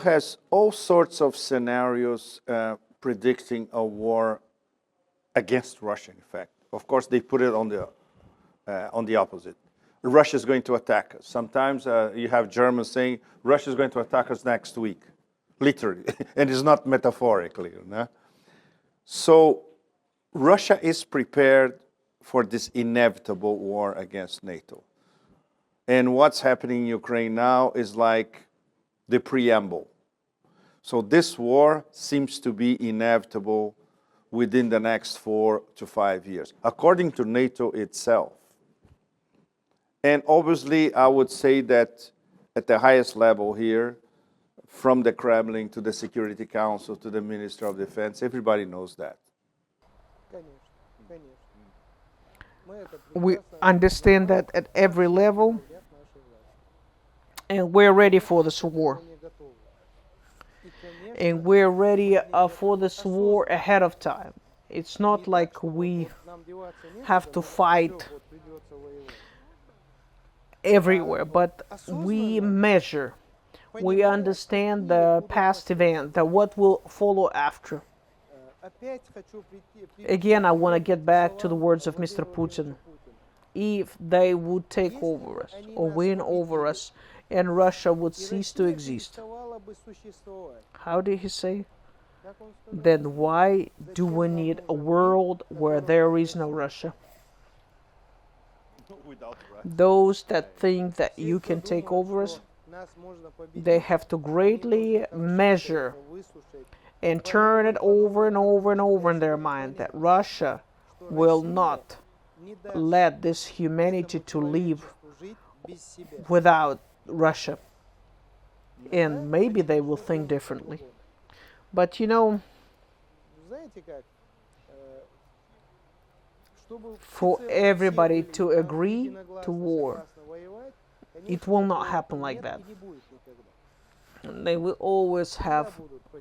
has all sorts of scenarios predicting a war against Russia, in fact. Of course, they put it on the opposite. Russia is going to attack us. Sometimes you have Germans saying, Russia is going to attack us next week, literally, and it's not metaphorically. You know? So Russia is prepared for this inevitable war against NATO. And what's happening in Ukraine now is like the preamble. So this war seems to be inevitable within the next 4 to 5 years, according to NATO itself. And obviously, I would say that at the highest level here, from the Kremlin to the Security Council to the Minister of Defense, everybody knows that. We understand that at every level, and we're ready for this war. And we're ready for this war ahead of time. It's not like we have to fight everywhere, but we measure. We understand the past event, that what will follow after. Again, I want to get back to the words of Mr. Putin. If they would take over us or win over us, and Russia would cease to exist. How did he say? Then why do we need a world where there is no Russia? Those that think that you can take over us, they have to greatly measure and turn it over and over and over in their mind that Russia will not let this humanity to live without Russia. And maybe they will think differently. But you know, for everybody to agree to war, it will not happen like that. They will always have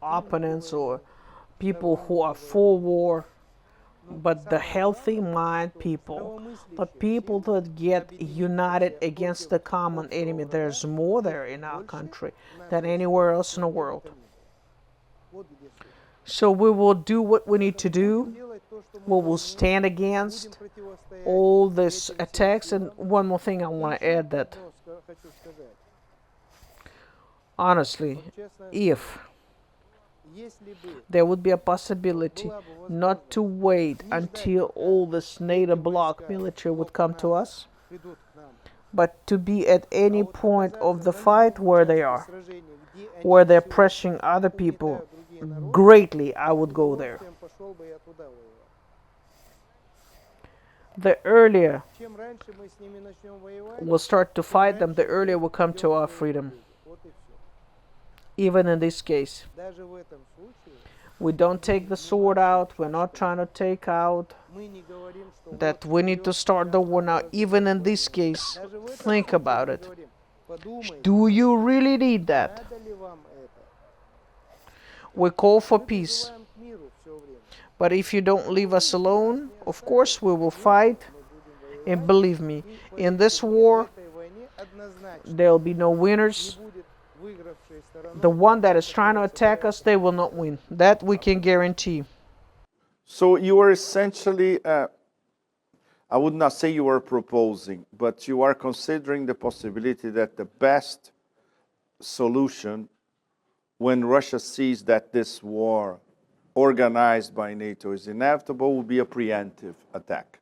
opponents or people who are for war, but the healthy mind people, but people that get united against the common enemy, there's more there in our country than anywhere else in the world. So we will do what we need to do. We will stand against all these attacks. And one more thing I want to add, that honestly, if there would be a possibility not to wait until all this NATO bloc military would come to us, but to be at any point of the fight where they are, where they're pressing other people greatly, I would go there. The earlier we'll start to fight them, the earlier we'll come to our freedom. Even in this case, we don't take the sword out. We're not trying to take out that we need to start the war now. Even in this case, think about it. Do you really need that? We call for peace. But if you don't leave us alone, of course we will fight. And believe me, in this war, there will be no winners. The one that is trying to attack us, they will not win. That we can guarantee. So you are essentially, I would not say you are proposing, but you are considering the possibility that the best solution when Russia sees that this war organized by NATO is inevitable will be a preemptive attack.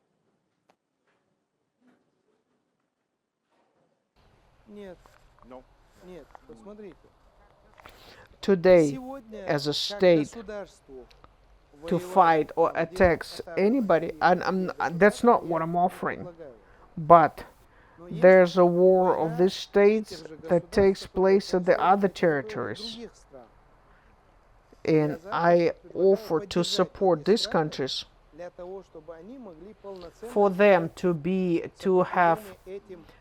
No. Today, as a state, to fight or attacks anybody, and that's not what I'm offering, but there's a war of these states that takes place in the other territories. And I offer to support these countries for them to have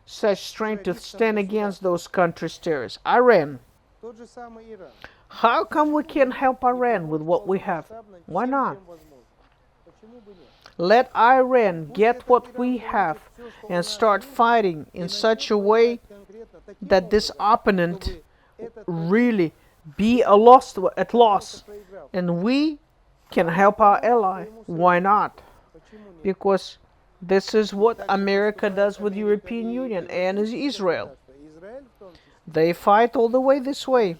such strength to stand against those countries' terrorists. Iran. How come we can't help Iran with what we have? Why not? Let Iran get what we have and start fighting in such a way that this opponent really be at loss, and we can help our ally. Why not? Because this is what America does with European Union and Israel. They fight all the way this way.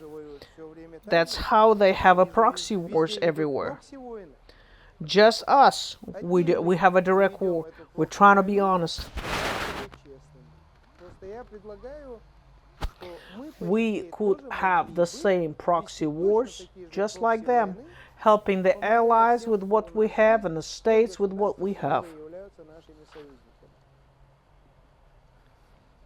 That's how they have a proxy wars everywhere. Just us, we have a direct war. We're trying to be honest. We could have the same proxy wars just like them, helping the allies with what we have and the states with what we have.